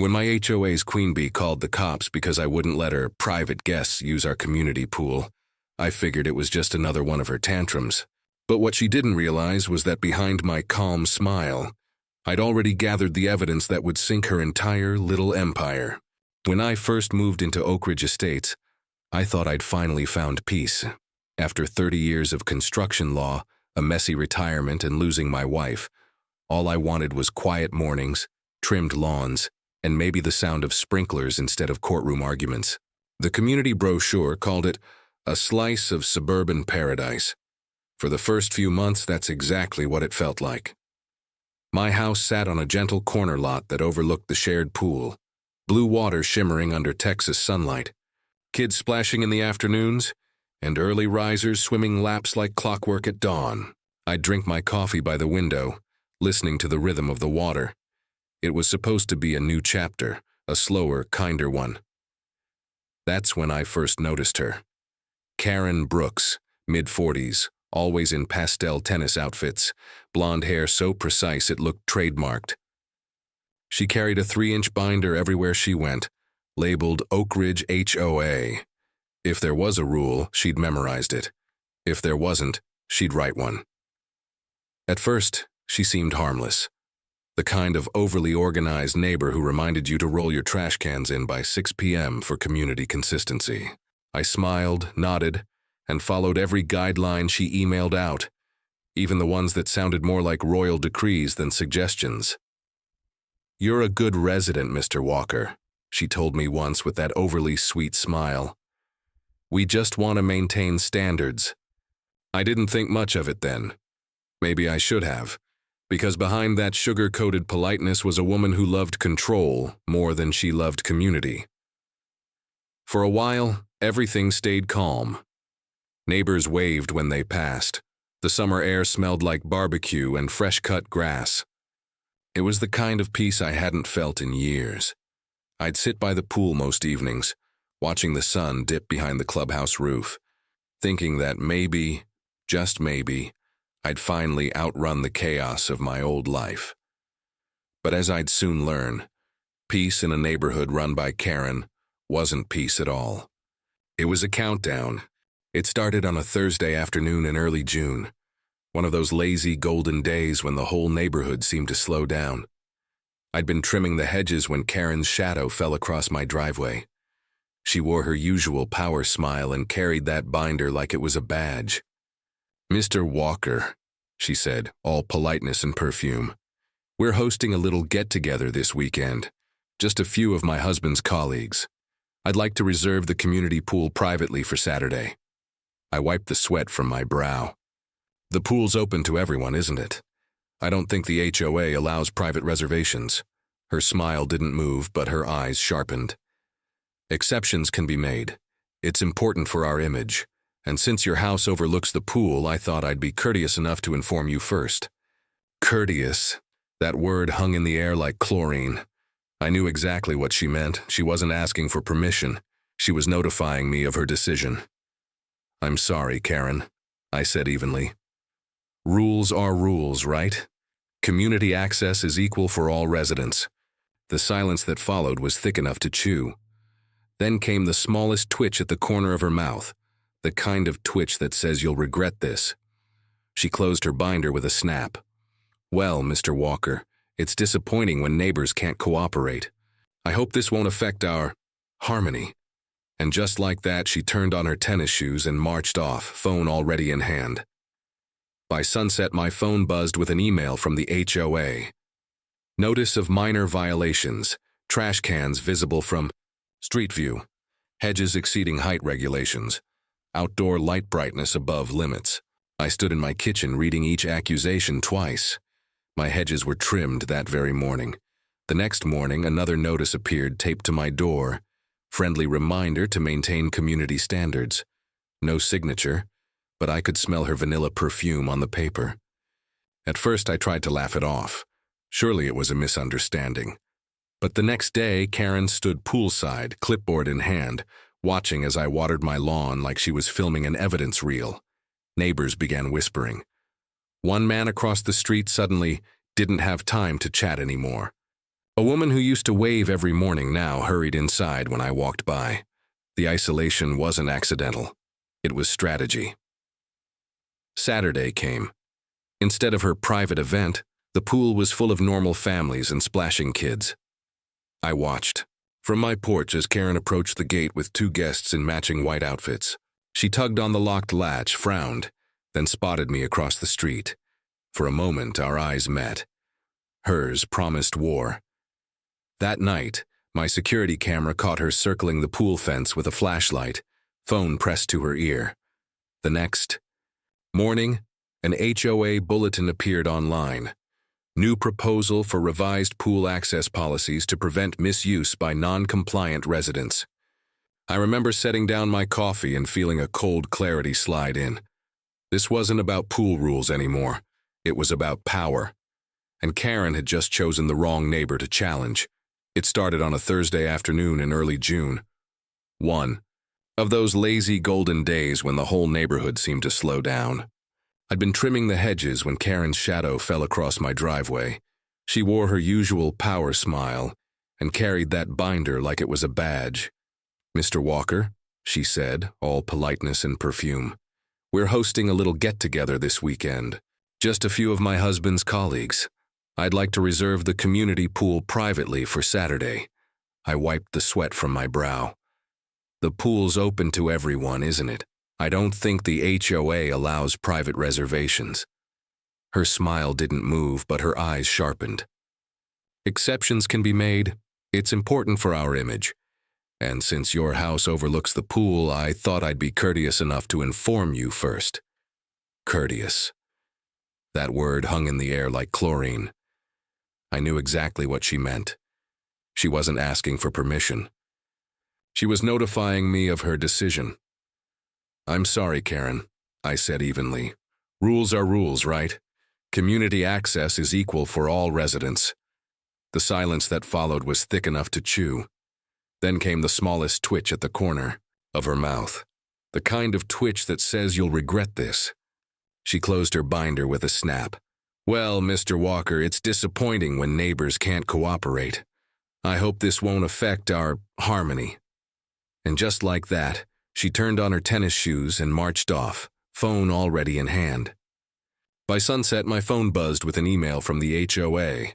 When my HOA's queen bee called the cops because I wouldn't let her private guests use our community pool, I figured it was just another one of her tantrums. But what she didn't realize was that behind my calm smile, I'd already gathered the evidence that would sink her entire little empire. When I first moved into Oak Ridge Estates, I thought I'd finally found peace. After 30 years of construction law, a messy retirement, and losing my wife, all I wanted was quiet mornings, trimmed lawns, and maybe the sound of sprinklers instead of courtroom arguments. The community brochure called it a slice of suburban paradise. For the first few months, that's exactly what it felt like. My house sat on a gentle corner lot that overlooked the shared pool, blue water shimmering under Texas sunlight, kids splashing in the afternoons, and early risers swimming laps like clockwork at dawn. I'd drink my coffee by the window, listening to the rhythm of the water. It was supposed to be a new chapter, a slower, kinder one. That's when I first noticed her. Karen Brooks, mid-40s, always in pastel tennis outfits, blonde hair so precise it looked trademarked. She carried a 3-inch binder everywhere she went, labeled Oak Ridge HOA. If there was a rule, she'd memorized it. If there wasn't, she'd write one. At first, she seemed harmless. The kind of overly organized neighbor who reminded you to roll your trash cans in by 6 p.m. for community consistency. I smiled, nodded, and followed every guideline she emailed out, even the ones that sounded more like royal decrees than suggestions. "You're a good resident, Mr. Walker," she told me once with that overly sweet smile. "We just want to maintain standards." I didn't think much of it then. Maybe I should have, because behind that sugar-coated politeness was a woman who loved control more than she loved community. For a while, everything stayed calm. Neighbors waved when they passed. The summer air smelled like barbecue and fresh-cut grass. It was the kind of peace I hadn't felt in years. I'd sit by the pool most evenings, watching the sun dip behind the clubhouse roof, thinking that maybe, just maybe, I'd finally outrun the chaos of my old life. But as I'd soon learn, peace in a neighborhood run by Karen wasn't peace at all. It was a countdown. It started on a Thursday afternoon in early June, one of those lazy golden days when the whole neighborhood seemed to slow down. I'd been trimming the hedges when Karen's shadow fell across my driveway. She wore her usual power smile and carried that binder like it was a badge. "Mr. Walker," she said, all politeness and perfume, "we're hosting a little get-together this weekend. Just a few of my husband's colleagues. I'd like to reserve the community pool privately for Saturday." I wiped the sweat from my brow. "The pool's open to everyone, isn't it? I don't think the HOA allows private reservations." Her smile didn't move, but her eyes sharpened. "Exceptions can be made. It's important for our image. And since your house overlooks the pool, I thought I'd be courteous enough to inform you first." Courteous. That word hung in the air like chlorine. I knew exactly what she meant. She wasn't asking for permission. She was notifying me of her decision. "I'm sorry, Karen," I said evenly. "Rules are rules, right? Community access is equal for all residents." The silence that followed was thick enough to chew. Then came the smallest twitch at the corner of her mouth, the kind of twitch that says you'll regret this. She closed her binder with a snap. "Well, Mr. Walker, it's disappointing when neighbors can't cooperate. I hope this won't affect our harmony." And just like that, she turned on her tennis shoes and marched off, phone already in hand. By sunset, my phone buzzed with an email from the HOA. Notice of minor violations, trash cans visible from street view, hedges exceeding height regulations, outdoor light brightness above limits. I stood in my kitchen reading each accusation twice. My hedges were trimmed that very morning. The next morning, another notice appeared taped to my door. Friendly reminder to maintain community standards. No signature, but I could smell her vanilla perfume on the paper. At first, I tried to laugh it off. Surely it was a misunderstanding. But the next day, Karen stood poolside, clipboard in hand, watching as I watered my lawn like she was filming an evidence reel. Neighbors began whispering. One man across the street suddenly didn't have time to chat anymore. A woman who used to wave every morning now hurried inside when I walked by. The isolation wasn't accidental. It was strategy. Saturday came. Instead of her private event, the pool was full of normal families and splashing kids. I watched from my porch as Karen approached the gate with two guests in matching white outfits. She tugged on the locked latch, frowned, then spotted me across the street. For a moment, our eyes met. Hers promised war. That night, my security camera caught her circling the pool fence with a flashlight, phone pressed to her ear. The next morning, an HOA bulletin appeared online. New proposal for revised pool access policies to prevent misuse by non-compliant residents. I remember setting down my coffee and feeling a cold clarity slide in. This wasn't about pool rules anymore. It was about power. And Karen had just chosen the wrong neighbor to challenge. It started on a Thursday afternoon in early June. One of those lazy golden days when the whole neighborhood seemed to slow down. I'd been trimming the hedges when Karen's shadow fell across my driveway. She wore her usual power smile and carried that binder like it was a badge. "Mr. Walker," she said, all politeness and perfume. "We're hosting a little get-together this weekend. Just a few of my husband's colleagues. I'd like to reserve the community pool privately for Saturday." I wiped the sweat from my brow. "The pool's open to everyone, isn't it? I don't think the HOA allows private reservations." Her smile didn't move, but her eyes sharpened. "Exceptions can be made. It's important for our image. And since your house overlooks the pool, I thought I'd be courteous enough to inform you first." Courteous. That word hung in the air like chlorine. I knew exactly what she meant. She wasn't asking for permission. She was notifying me of her decision. "I'm sorry, Karen," I said evenly. "Rules are rules, right? Community access is equal for all residents." The silence that followed was thick enough to chew. Then came the smallest twitch at the corner of her mouth. The kind of twitch that says you'll regret this. She closed her binder with a snap. "Well, Mr. Walker, it's disappointing when neighbors can't cooperate. I hope this won't affect our harmony." And just like that, she turned on her tennis shoes and marched off, phone already in hand. By sunset, my phone buzzed with an email from the HOA.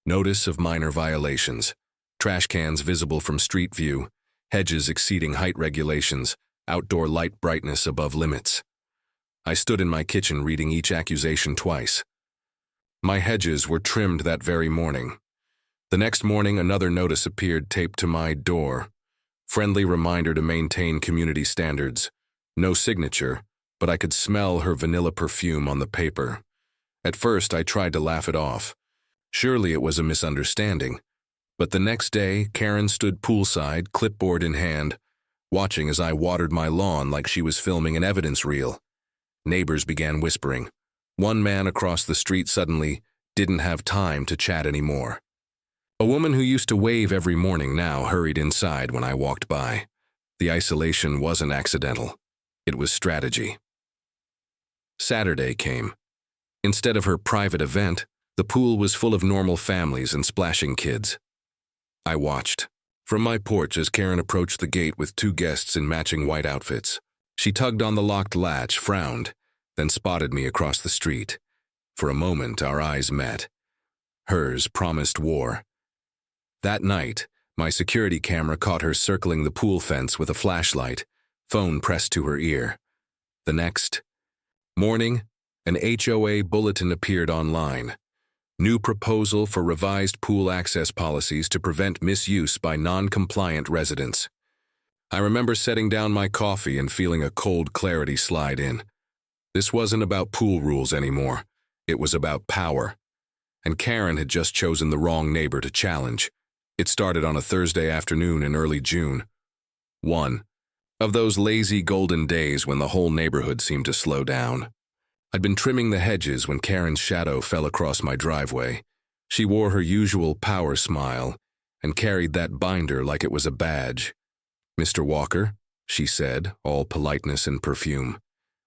Notice of minor violations. Trash cans visible from street view, hedges exceeding height regulations, outdoor light brightness above limits. I stood in my kitchen reading each accusation twice. My hedges were trimmed that very morning. The next morning, another notice appeared taped to my door. Friendly reminder to maintain community standards. No signature, but I could smell her vanilla perfume on the paper. At first, I tried to laugh it off. Surely it was a misunderstanding. But the next day, Karen stood poolside, clipboard in hand, watching as I watered my lawn like she was filming an evidence reel. Neighbors began whispering. One man across the street suddenly didn't have time to chat anymore. A woman who used to wave every morning now hurried inside when I walked by. The isolation wasn't accidental. It was strategy. Saturday came. Instead of her private event, the pool was full of normal families and splashing kids. I watched from my porch as Karen approached the gate with two guests in matching white outfits. She tugged on the locked latch, frowned, then spotted me across the street. For a moment, our eyes met. Hers promised war. That night, my security camera caught her circling the pool fence with a flashlight, phone pressed to her ear. The next morning, an HOA bulletin appeared online. New proposal for revised pool access policies to prevent misuse by non-compliant residents. I remember setting down my coffee and feeling a cold clarity slide in. This wasn't about pool rules anymore. It was about power. And Karen had just chosen the wrong neighbor to challenge. It started on a Thursday afternoon in early June. One of those lazy golden days when the whole neighborhood seemed to slow down. I'd been trimming the hedges when Karen's shadow fell across my driveway. She wore her usual power smile and carried that binder like it was a badge. "Mr. Walker," she said, all politeness and perfume.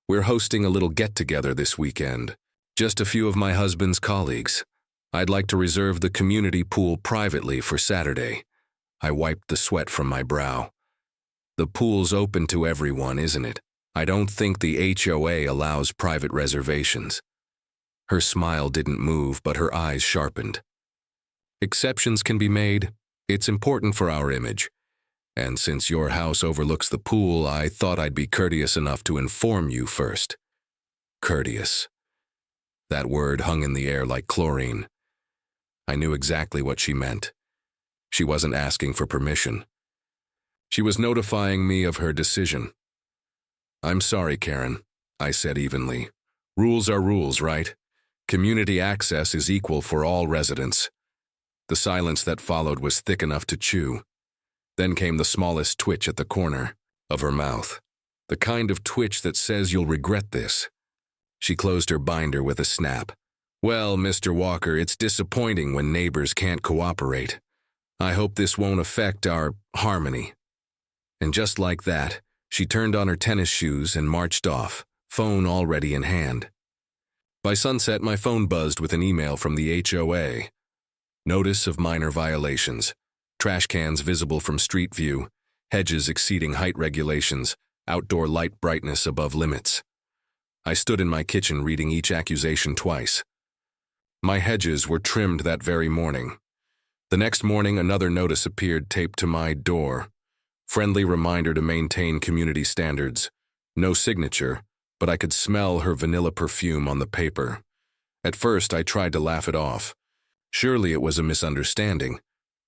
"We're hosting a little get-together this weekend. Just a few of my husband's colleagues." I'd like to reserve the community pool privately for Saturday. I wiped the sweat from my brow. The pool's open to everyone, isn't it? I don't think the HOA allows private reservations. Her smile didn't move, but her eyes sharpened. Exceptions can be made. It's important for our image. And since your house overlooks the pool, I thought I'd be courteous enough to inform you first. Courteous. That word hung in the air like chlorine. I knew exactly what she meant. She wasn't asking for permission. She was notifying me of her decision. I'm sorry, Karen, I said evenly. Rules are rules, right? Community access is equal for all residents. The silence that followed was thick enough to chew. Then came the smallest twitch at the corner of her mouth. The kind of twitch that says you'll regret this. She closed her binder with a snap. Well, Mr. Walker, it's disappointing when neighbors can't cooperate. I hope this won't affect our harmony. And just like that, she turned on her tennis shoes and marched off, phone already in hand. By sunset, my phone buzzed with an email from the HOA. Notice of minor violations. Trash cans visible from street view, hedges exceeding height regulations, outdoor light brightness above limits. I stood in my kitchen reading each accusation twice. My hedges were trimmed that very morning. The next morning, another notice appeared taped to my door. Friendly reminder to maintain community standards. No signature, but I could smell her vanilla perfume on the paper. At first, I tried to laugh it off. Surely it was a misunderstanding.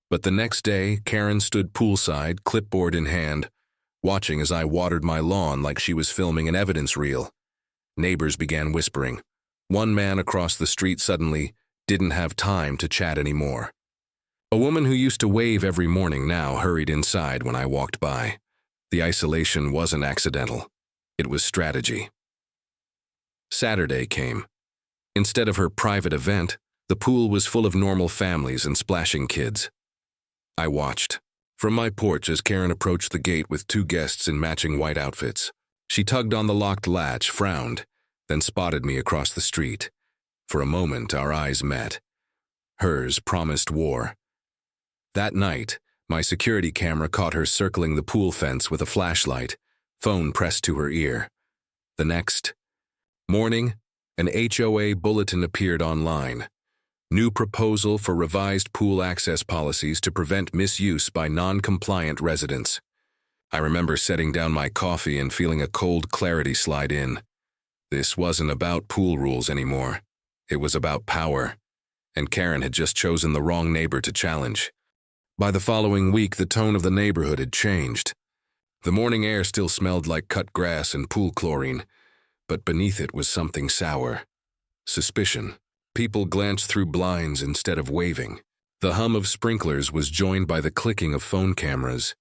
But the next day, Karen stood poolside, clipboard in hand, watching as I watered my lawn like she was filming an evidence reel. Neighbors began whispering. One man across the street suddenly didn't have time to chat anymore. A woman who used to wave every morning now hurried inside when I walked by. The isolation wasn't accidental. It was strategy. Saturday came. Instead of her private event, the pool was full of normal families and splashing kids. I watched from my porch as Karen approached the gate with two guests in matching white outfits. She tugged on the locked latch, frowned, then spotted me across the street. For a moment, our eyes met. Hers promised war. That night, my security camera caught her circling the pool fence with a flashlight, phone pressed to her ear. The next morning, an HOA bulletin appeared online. New proposal for revised pool access policies to prevent misuse by non-compliant residents. I remember setting down my coffee and feeling a cold clarity slide in. This wasn't about pool rules anymore. It was about power, and Karen had just chosen the wrong neighbor to challenge. By the following week, the tone of the neighborhood had changed. The morning air still smelled like cut grass and pool chlorine, but beneath it was something sour. Suspicion. People glanced through blinds instead of waving. The hum of sprinklers was joined by the clicking of phone cameras.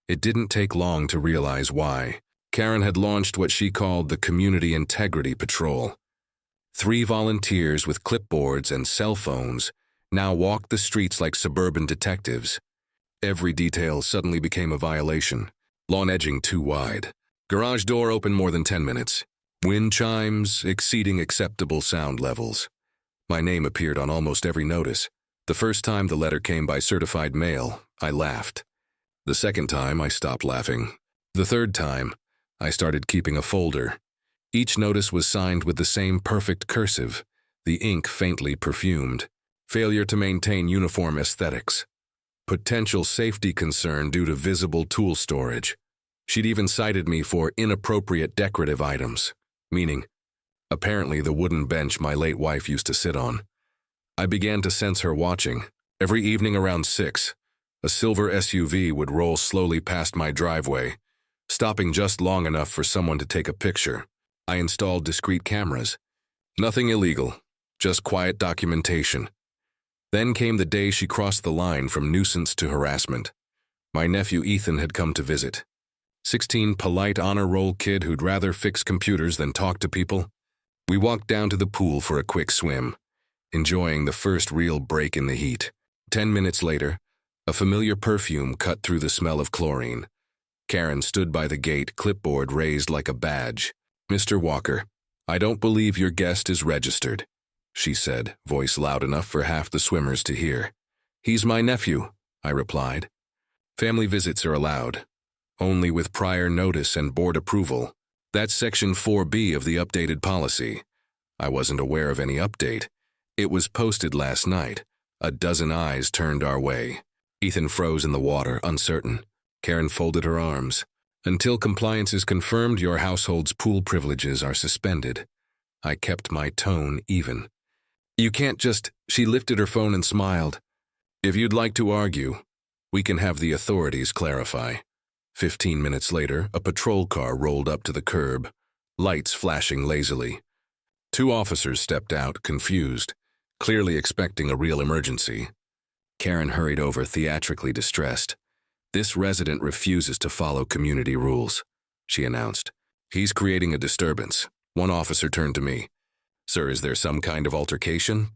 It didn't take long to realize why. Karen had launched what she called the Community Integrity Patrol. 3 volunteers with clipboards and cell phones now walked the streets like suburban detectives. Every detail suddenly became a violation. Lawn edging too wide. Garage door open more than 10 minutes. Wind chimes exceeding acceptable sound levels. My name appeared on almost every notice. The first time the letter came by certified mail, I laughed. The second time, I stopped laughing. The third time, I started keeping a folder. Each notice was signed with the same perfect cursive, the ink faintly perfumed. Failure to maintain uniform aesthetics. Potential safety concern due to visible tool storage. She'd even cited me for inappropriate decorative items, meaning, apparently the wooden bench my late wife used to sit on. I began to sense her watching. Every evening around 6, a silver SUV would roll slowly past my driveway, stopping just long enough for someone to take a picture. I installed discreet cameras. Nothing illegal, just quiet documentation. Then came the day she crossed the line from nuisance to harassment. My nephew Ethan had come to visit. 16, polite honor roll kid who'd rather fix computers than talk to people. We walked down to the pool for a quick swim, enjoying the first real break in the heat. 10 minutes later, a familiar perfume cut through the smell of chlorine. Karen stood by the gate, clipboard raised like a badge. Mr. Walker, I don't believe your guest is registered. she said, voice loud enough for half the swimmers to hear. He's my nephew, I replied. Family visits are allowed, only with prior notice and board approval. That's Section 4B of the updated policy. I wasn't aware of any update. It was posted last night. A dozen eyes turned our way. Ethan froze in the water, uncertain. Karen folded her arms. Until compliance is confirmed, your household's pool privileges are suspended. I kept my tone even. You can't just... She lifted her phone and smiled. If you'd like to argue, we can have the authorities clarify. 15 minutes later, a patrol car rolled up to the curb, lights flashing lazily. 2 officers stepped out, confused, clearly expecting a real emergency. Karen hurried over, theatrically distressed. This resident refuses to follow community rules, she announced. He's creating a disturbance. One officer turned to me. Sir, is there some kind of altercation?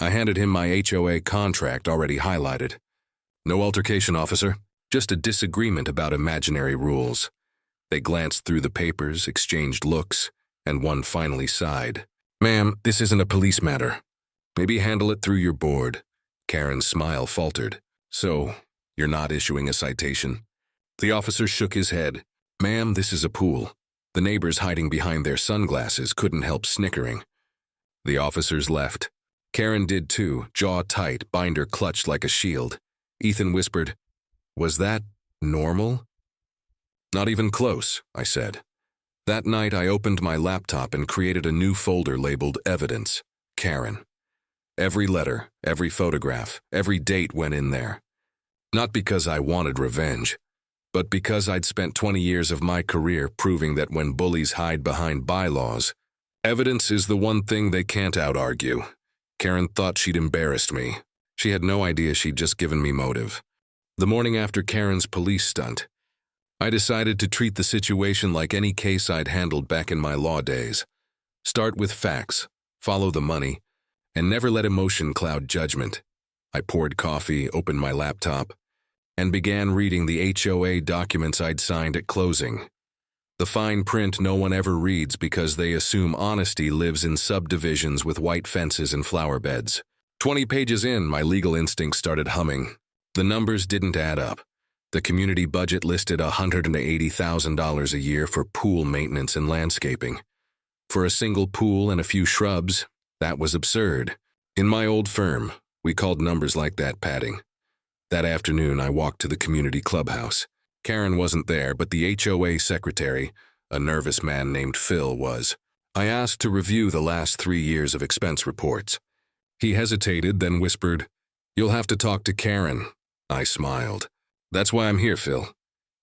I handed him my HOA contract already highlighted. No altercation, officer. Just a disagreement about imaginary rules. They glanced through the papers, exchanged looks, and one finally sighed. Ma'am, this isn't a police matter. Maybe handle it through your board. Karen's smile faltered. So, you're not issuing a citation? The officer shook his head. Ma'am, this is a pool. The neighbors hiding behind their sunglasses couldn't help snickering. The officers left. Karen did too, jaw tight, binder clutched like a shield. Ethan whispered, Was that normal? Not even close, I said. That night I opened my laptop and created a new folder labeled Evidence, Karen. Every letter, every photograph, every date went in there. Not because I wanted revenge, but because I'd spent 20 years of my career proving that when bullies hide behind bylaws, evidence is the one thing they can't out-argue. Karen thought she'd embarrassed me. She had no idea she'd just given me motive. The morning after Karen's police stunt, I decided to treat the situation like any case I'd handled back in my law days. Start with facts, follow the money, and never let emotion cloud judgment. I poured coffee, opened my laptop, and began reading the HOA documents I'd signed at closing. The fine print no one ever reads because they assume honesty lives in subdivisions with white fences and flower beds. 20 pages in, my legal instincts started humming. The numbers didn't add up. The community budget listed $180,000 a year for pool maintenance and landscaping. For a single pool and a few shrubs, that was absurd. In my old firm, we called numbers like that padding. That afternoon, I walked to the community clubhouse. Karen wasn't there, but the HOA secretary, a nervous man named Phil, was. I asked to review the last 3 years of expense reports. He hesitated, then whispered, "You'll have to talk to Karen." I smiled. "That's why I'm here, Phil."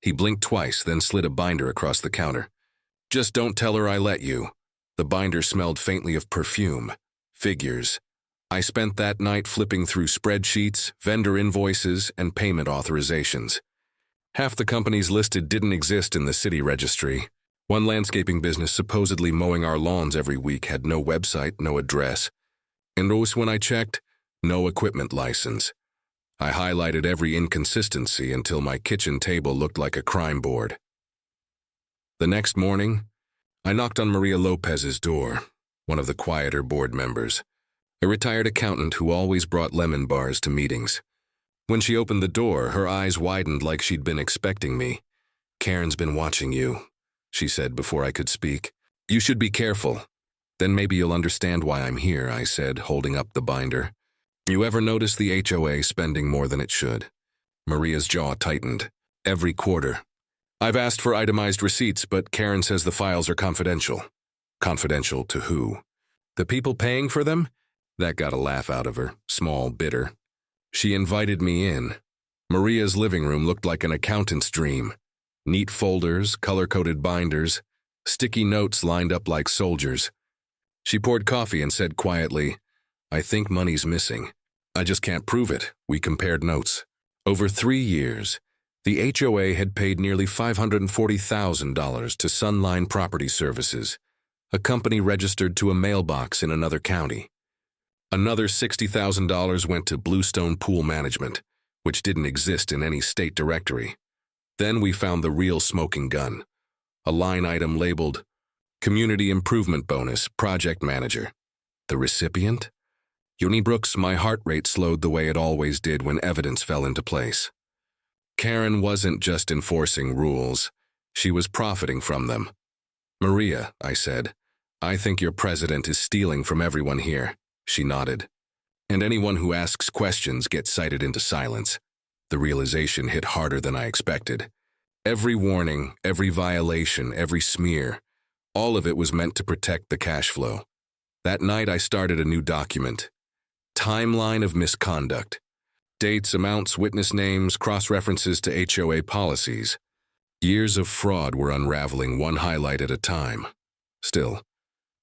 He blinked twice, then slid a binder across the counter. "Just don't tell her I let you." The binder smelled faintly of perfume. Figures. I spent that night flipping through spreadsheets, vendor invoices, and payment authorizations. Half the companies listed didn't exist in the city registry. One landscaping business supposedly mowing our lawns every week had no website, no address. And when I checked, no equipment license. I highlighted every inconsistency until my kitchen table looked like a crime board. The next morning, I knocked on Maria Lopez's door, one of the quieter board members, a retired accountant who always brought lemon bars to meetings. When she opened the door, her eyes widened like she'd been expecting me. "Karen's been watching you," she said before I could speak. "You should be careful. Then maybe you'll understand why I'm here," I said, holding up the binder. "You ever notice the HOA spending more than it should?" Maria's jaw tightened. "Every quarter. I've asked for itemized receipts, but Karen says the files are confidential." Confidential to who? The people paying for them? That got a laugh out of her, small, bitter. She invited me in. Maria's living room looked like an accountant's dream. Neat folders, color-coded binders, sticky notes lined up like soldiers. She poured coffee and said quietly, "I think money's missing. I just can't prove it." We compared notes. Over 3 years, the HOA had paid nearly $540,000 to Sunline Property Services, a company registered to a mailbox in another county. Another $60,000 went to Bluestone Pool Management, which didn't exist in any state directory. Then we found the real smoking gun, a line item labeled Community Improvement Bonus, Project Manager. The recipient? Unibrooks, my heart rate slowed the way it always did when evidence fell into place. Karen wasn't just enforcing rules, she was profiting from them. Maria, I said, I think your president is stealing from everyone here. She nodded. And anyone who asks questions gets cited into silence. The realization hit harder than I expected. Every warning, every violation, every smear, all of it was meant to protect the cash flow. That night I started a new document. Timeline of misconduct. Dates, amounts, witness names, cross-references to HOA policies. Years of fraud were unraveling one highlight at a time. Still,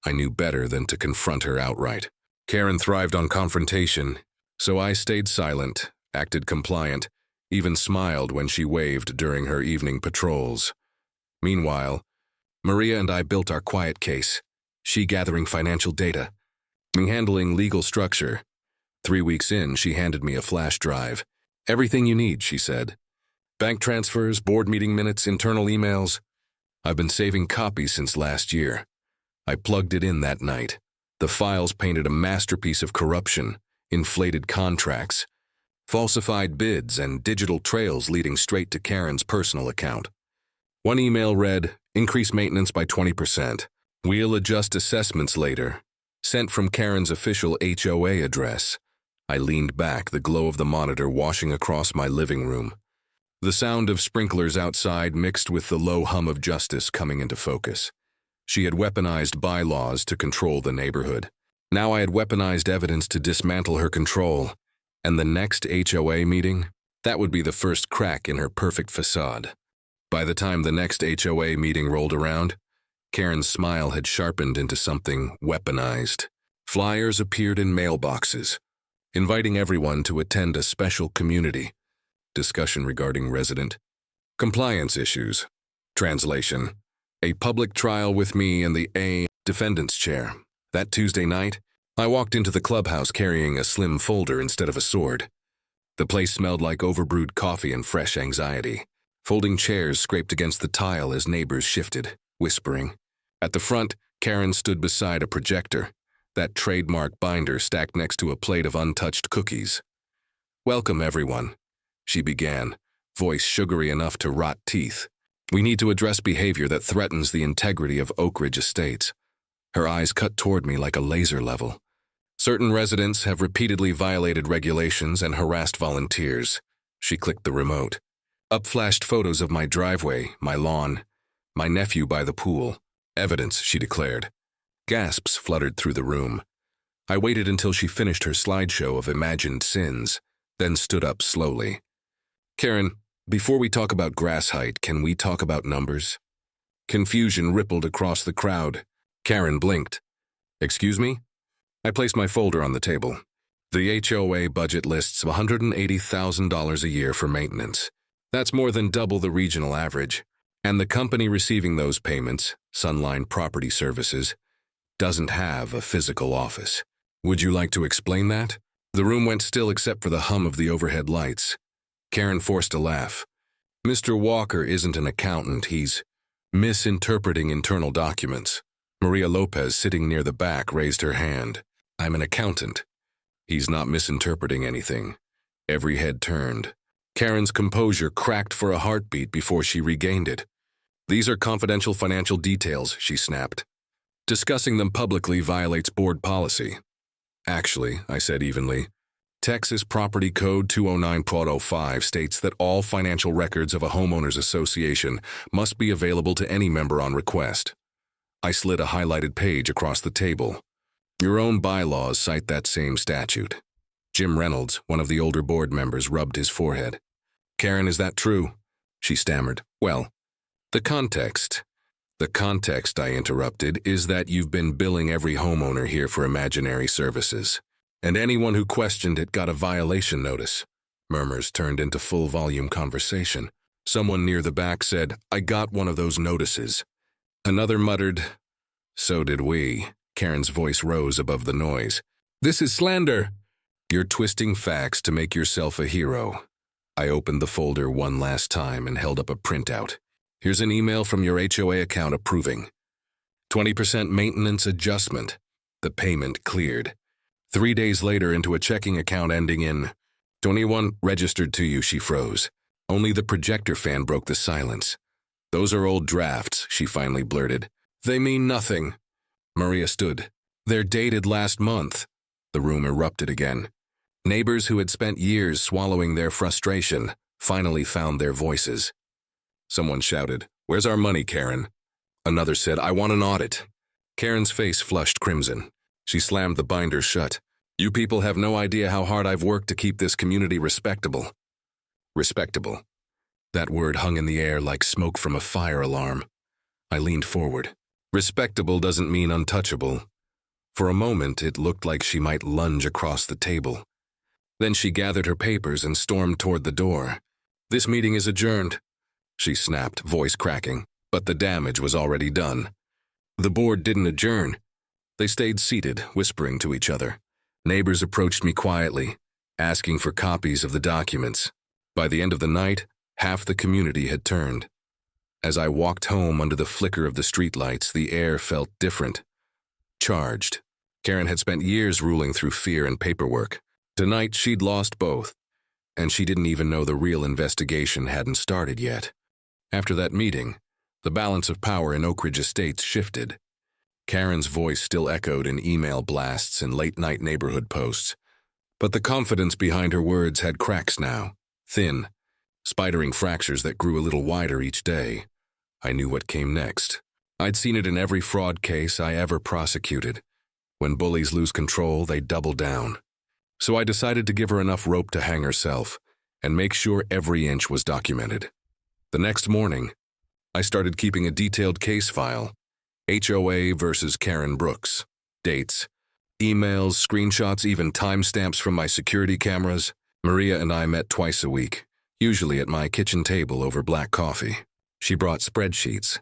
I knew better than to confront her outright. Karen thrived on confrontation, so I stayed silent, acted compliant, even smiled when she waved during her evening patrols. Meanwhile, Maria and I built our quiet case, she gathering financial data, me handling legal structure. 3 weeks in, she handed me a flash drive. Everything you need, she said. Bank transfers, board meeting minutes, internal emails. I've been saving copies since last year. I plugged it in that night. The files painted a masterpiece of corruption, inflated contracts, falsified bids, and digital trails leading straight to Karen's personal account. One email read, increase maintenance by 20%. We'll adjust assessments later. Sent from Karen's official HOA address. I leaned back, the glow of the monitor washing across my living room. The sound of sprinklers outside mixed with the low hum of justice coming into focus. She had weaponized bylaws to control the neighborhood. Now I had weaponized evidence to dismantle her control. And the next HOA meeting? That would be the first crack in her perfect facade. By the time the next HOA meeting rolled around, Karen's smile had sharpened into something weaponized. Flyers appeared in mailboxes, inviting everyone to attend a special community discussion regarding resident compliance issues. Translation: a public trial with me in the defendant's chair. That Tuesday night, I walked into the clubhouse carrying a slim folder instead of a sword. The place smelled like overbrewed coffee and fresh anxiety. Folding chairs scraped against the tile as neighbors shifted, whispering. At the front, Karen stood beside a projector, that trademark binder stacked next to a plate of untouched cookies. Welcome, everyone, she began, voice sugary enough to rot teeth. We need to address behavior that threatens the integrity of Oak Ridge Estates. Her eyes cut toward me like a laser level. Certain residents have repeatedly violated regulations and harassed volunteers. She clicked the remote. Up flashed photos of my driveway, my lawn, my nephew by the pool. Evidence, she declared. Gasps fluttered through the room. I waited until she finished her slideshow of imagined sins, then stood up slowly. Karen, before we talk about grass height, can we talk about numbers? Confusion rippled across the crowd. Karen blinked. Excuse me? I placed my folder on the table. The HOA budget lists $180,000 a year for maintenance. That's more than double the regional average. And the company receiving those payments, Sunline Property Services, doesn't have a physical office. Would you like to explain that? The room went still except for the hum of the overhead lights. Karen forced a laugh. Mr. Walker isn't an accountant, he's misinterpreting internal documents. Maria Lopez, sitting near the back, raised her hand. I'm an accountant. He's not misinterpreting anything. Every head turned. Karen's composure cracked for a heartbeat before she regained it. These are confidential financial details, she snapped. Discussing them publicly violates board policy. Actually, I said evenly, Texas Property Code 209.05 states that all financial records of a homeowners association must be available to any member on request. I slid a highlighted page across the table. Your own bylaws cite that same statute. Jim Reynolds, one of the older board members, rubbed his forehead. Karen, is that true? She stammered. Well, the context, I interrupted, is that you've been billing every homeowner here for imaginary services. And anyone who questioned it got a violation notice. Murmurs turned into full-volume conversation. Someone near the back said, I got one of those notices. Another muttered, so did we. Karen's voice rose above the noise. This is slander. You're twisting facts to make yourself a hero. I opened the folder one last time and held up a printout. Here's an email from your HOA account approving. 20% maintenance adjustment. The payment cleared. 3 days later, into a checking account ending in 21 registered to you, she froze. Only the projector fan broke the silence. Those are old drafts, she finally blurted. They mean nothing. Maria stood. They're dated last month. The room erupted again. Neighbors who had spent years swallowing their frustration finally found their voices. Someone shouted, "Where's our money, Karen?" Another said, "I want an audit." Karen's face flushed crimson. She slammed the binder shut. "You people have no idea how hard I've worked to keep this community respectable." Respectable. That word hung in the air like smoke from a fire alarm. I leaned forward. Respectable doesn't mean untouchable. For a moment, it looked like she might lunge across the table. Then she gathered her papers and stormed toward the door. "This meeting is adjourned," she snapped, voice cracking, but the damage was already done. The board didn't adjourn. They stayed seated, whispering to each other. Neighbors approached me quietly, asking for copies of the documents. By the end of the night, half the community had turned. As I walked home under the flicker of the streetlights, the air felt different. Charged. Karen had spent years ruling through fear and paperwork. Tonight, she'd lost both, and she didn't even know the real investigation hadn't started yet. After that meeting, the balance of power in Oak Ridge Estates shifted. Karen's voice still echoed in email blasts and late-night neighborhood posts, but the confidence behind her words had cracks now, thin, spidering fractures that grew a little wider each day. I knew what came next. I'd seen it in every fraud case I ever prosecuted. When bullies lose control, they double down. So I decided to give her enough rope to hang herself and make sure every inch was documented. The next morning, I started keeping a detailed case file. HOA versus Karen Brooks. Dates, emails, screenshots, even timestamps from my security cameras. Maria and I met twice a week, usually at my kitchen table over black coffee. She brought spreadsheets.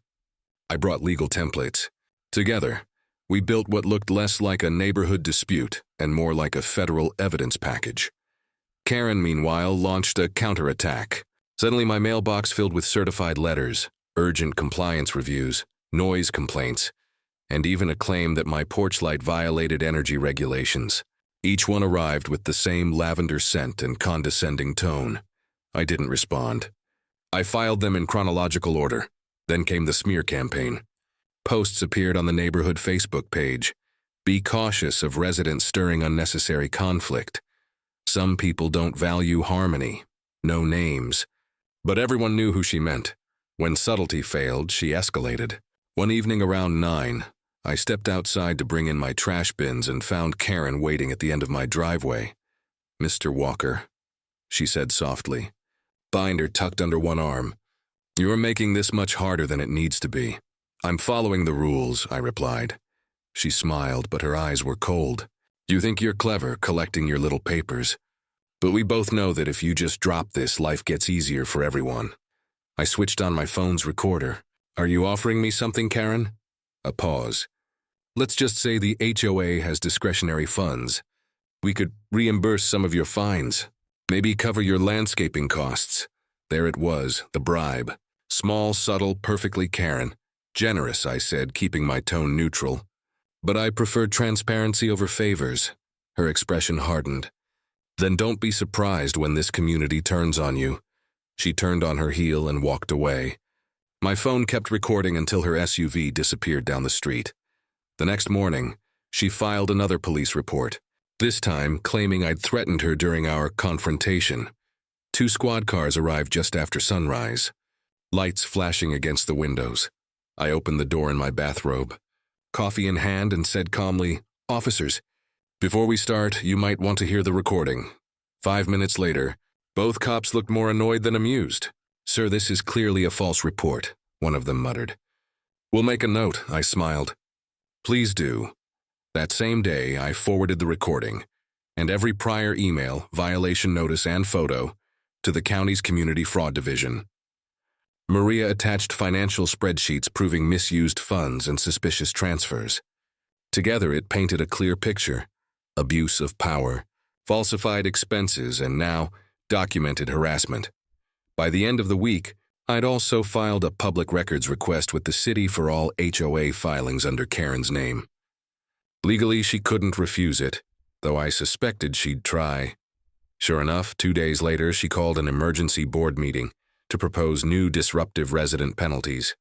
I brought legal templates. Together, we built what looked less like a neighborhood dispute and more like a federal evidence package. Karen, meanwhile, launched a counterattack. Suddenly my mailbox filled with certified letters, urgent compliance reviews, noise complaints, and even a claim that my porch light violated energy regulations. Each one arrived with the same lavender scent and condescending tone. I didn't respond. I filed them in chronological order. Then came the smear campaign. Posts appeared on the neighborhood Facebook page. Be cautious of residents stirring unnecessary conflict. Some people don't value harmony. No names. But everyone knew who she meant. When subtlety failed, she escalated. One evening around 9, I stepped outside to bring in my trash bins and found Karen waiting at the end of my driveway. "Mr. Walker," she said softly, binder tucked under one arm. "You're making this much harder than it needs to be." "I'm following the rules," I replied. She smiled, but her eyes were cold. "You think you're clever, collecting your little papers. But we both know that if you just drop this, life gets easier for everyone." I switched on my phone's recorder. "Are you offering me something, Karen?" A pause. "Let's just say the HOA has discretionary funds. We could reimburse some of your fines. Maybe cover your landscaping costs." There it was, the bribe. Small, subtle, perfectly Karen. Generous, I said, keeping my tone neutral. "But I prefer transparency over favors." Her expression hardened. "Then don't be surprised when this community turns on you." She turned on her heel and walked away. My phone kept recording until her SUV disappeared down the street. The next morning, she filed another police report, this time claiming I'd threatened her during our confrontation. 2 squad cars arrived just after sunrise, lights flashing against the windows. I opened the door in my bathrobe, coffee in hand, and said calmly, "Officers, before we start, you might want to hear the recording." 5 minutes later, both cops looked more annoyed than amused. "Sir, this is clearly a false report," one of them muttered. "We'll make a note," I smiled. "Please do." That same day, I forwarded the recording, and every prior email, violation notice, and photo to the county's Community Fraud Division. Maria attached financial spreadsheets proving misused funds and suspicious transfers. Together, it painted a clear picture: abuse of power, falsified expenses, and now documented harassment. By the end of the week, I'd also filed a public records request with the city for all HOA filings under Karen's name. Legally, she couldn't refuse it. though I suspected she'd try. Sure enough, 2 days later, she called an emergency board meeting to propose new disruptive resident penalties.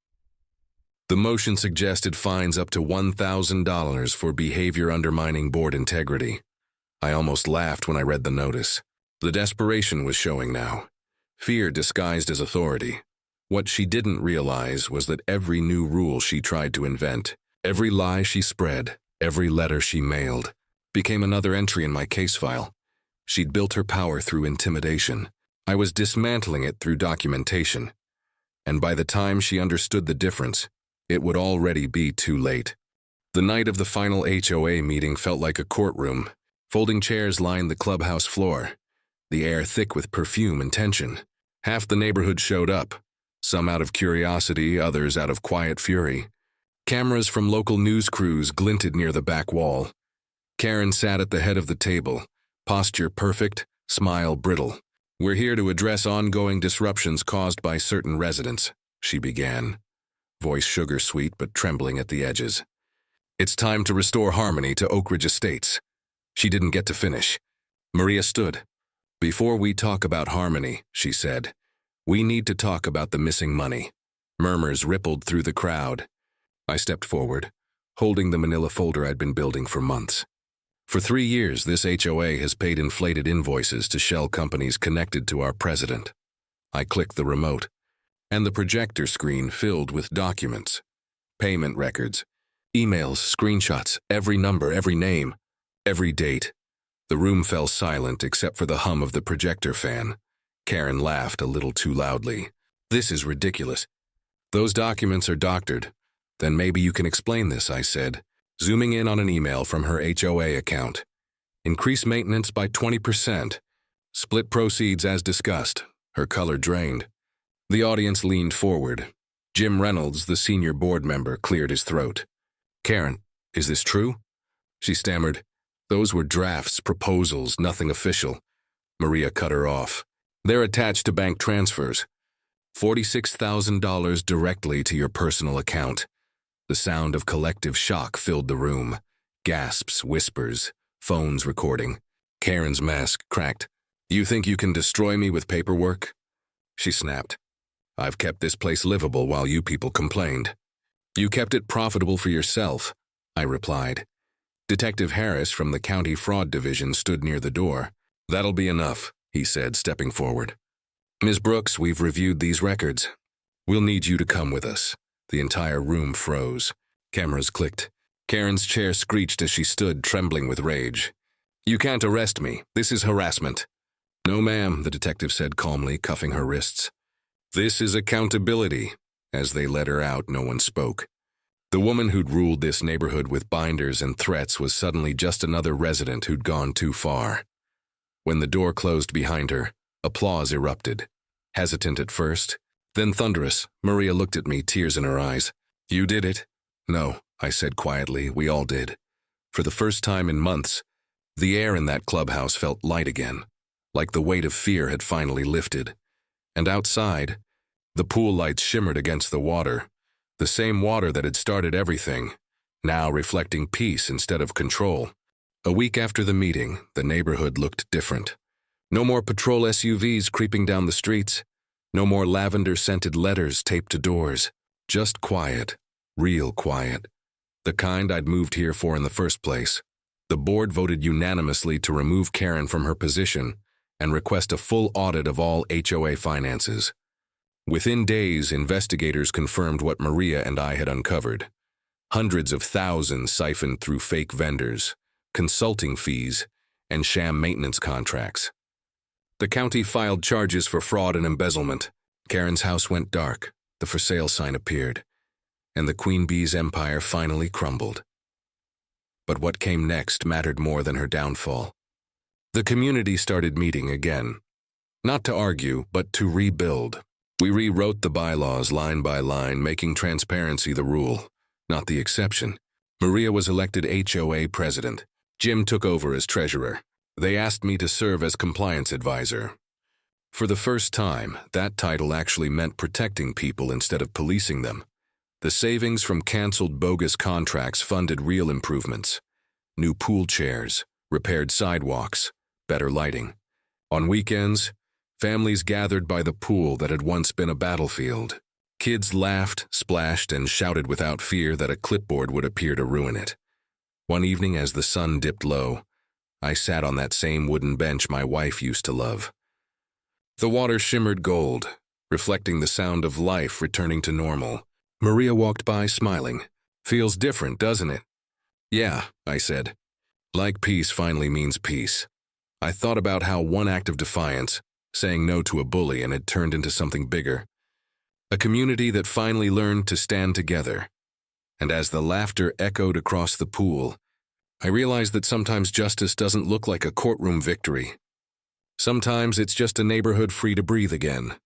The motion suggested fines up to $1,000 for behavior undermining board integrity. I almost laughed when I read the notice. The desperation was showing now. Fear disguised as authority. What she didn't realize was that every new rule she tried to invent, every lie she spread, every letter she mailed, became another entry in my case file. She'd built her power through intimidation. I was dismantling it through documentation. And by the time she understood the difference, it would already be too late. The night of the final HOA meeting felt like a courtroom. Folding chairs lined the clubhouse floor, the air thick with perfume and tension. Half the neighborhood showed up, some out of curiosity, others out of quiet fury. Cameras from local news crews glinted near the back wall. Karen sat at the head of the table, posture perfect, smile brittle. "We're here to address ongoing disruptions caused by certain residents," she began, voice sugar-sweet but trembling at the edges. "It's time to restore harmony to Oak Ridge Estates." She didn't get to finish. Maria stood. "Before we talk about harmony," she said, "we need to talk about the missing money." Murmurs rippled through the crowd. I stepped forward, holding the manila folder I'd been building for months. For 3 years, this HOA has paid inflated invoices to shell companies connected to our president. I clicked the remote, and the projector screen filled with documents. Payment records, emails, screenshots, every number, every name, every date. The room fell silent except for the hum of the projector fan. Karen laughed a little too loudly. "This is ridiculous. Those documents are doctored. Then maybe you can explain this," I said, zooming in on an email from her HOA account. "Increase maintenance by 20%. Split proceeds as discussed." Her color drained. The audience leaned forward. Jim Reynolds, the senior board member, cleared his throat. "Karen, is this true?" She stammered. "Those were drafts, proposals, nothing official." Maria cut her off. "They're attached to bank transfers. $46,000 directly to your personal account." The sound of collective shock filled the room. Gasps, whispers, phones recording. Karen's mask cracked. "You think you can destroy me with paperwork?" She snapped. "I've kept this place livable while you people complained." "You kept it profitable for yourself," I replied. Detective Harris from the County Fraud Division stood near the door. "That'll be enough," he said, stepping forward. "Ms. Brooks, we've reviewed these records. We'll need you to come with us." The entire room froze. Cameras clicked. Karen's chair screeched as she stood, trembling with rage. "You can't arrest me. This is harassment." "No, ma'am," the detective said calmly, cuffing her wrists. "This is accountability." As they led her out, no one spoke. The woman who'd ruled this neighborhood with binders and threats was suddenly just another resident who'd gone too far. When the door closed behind her, applause erupted. Hesitant at first, then thunderous. Maria looked at me, tears in her eyes. "You did it?" "No," I said quietly, "we all did." For the first time in months, the air in that clubhouse felt light again, like the weight of fear had finally lifted. And outside, the pool lights shimmered against the water, the same water that had started everything, now reflecting peace instead of control. A week after the meeting, the neighborhood looked different. No more patrol SUVs creeping down the streets. No more lavender-scented letters taped to doors. Just quiet, real quiet. The kind I'd moved here for in the first place. The board voted unanimously to remove Karen from her position and request a full audit of all HOA finances. Within days, investigators confirmed what Maria and I had uncovered. Hundreds of thousands siphoned through fake vendors, consulting fees, and sham maintenance contracts. The county filed charges for fraud and embezzlement. Karen's house went dark, the for sale sign appeared, and the Queen Bee's empire finally crumbled. But what came next mattered more than her downfall. The community started meeting again. Not to argue, but to rebuild. We rewrote the bylaws line by line, making transparency the rule, not the exception. Maria was elected HOA president. Jim took over as treasurer. They asked me to serve as compliance advisor. For the first time, that title actually meant protecting people instead of policing them. The savings from canceled bogus contracts funded real improvements. New pool chairs, repaired sidewalks, better lighting. On weekends, families gathered by the pool that had once been a battlefield. Kids laughed, splashed, and shouted without fear that a clipboard would appear to ruin it. One evening, as the sun dipped low, I sat on that same wooden bench my wife used to love. The water shimmered gold, reflecting the sound of life returning to normal. Maria walked by, smiling. "Feels different, doesn't it?" "Yeah," I said. Like peace finally means peace. I thought about how one act of defiance, saying no to a bully, and had turned into something bigger. A community that finally learned to stand together. And as the laughter echoed across the pool, I realized that sometimes justice doesn't look like a courtroom victory. Sometimes it's just a neighborhood free to breathe again.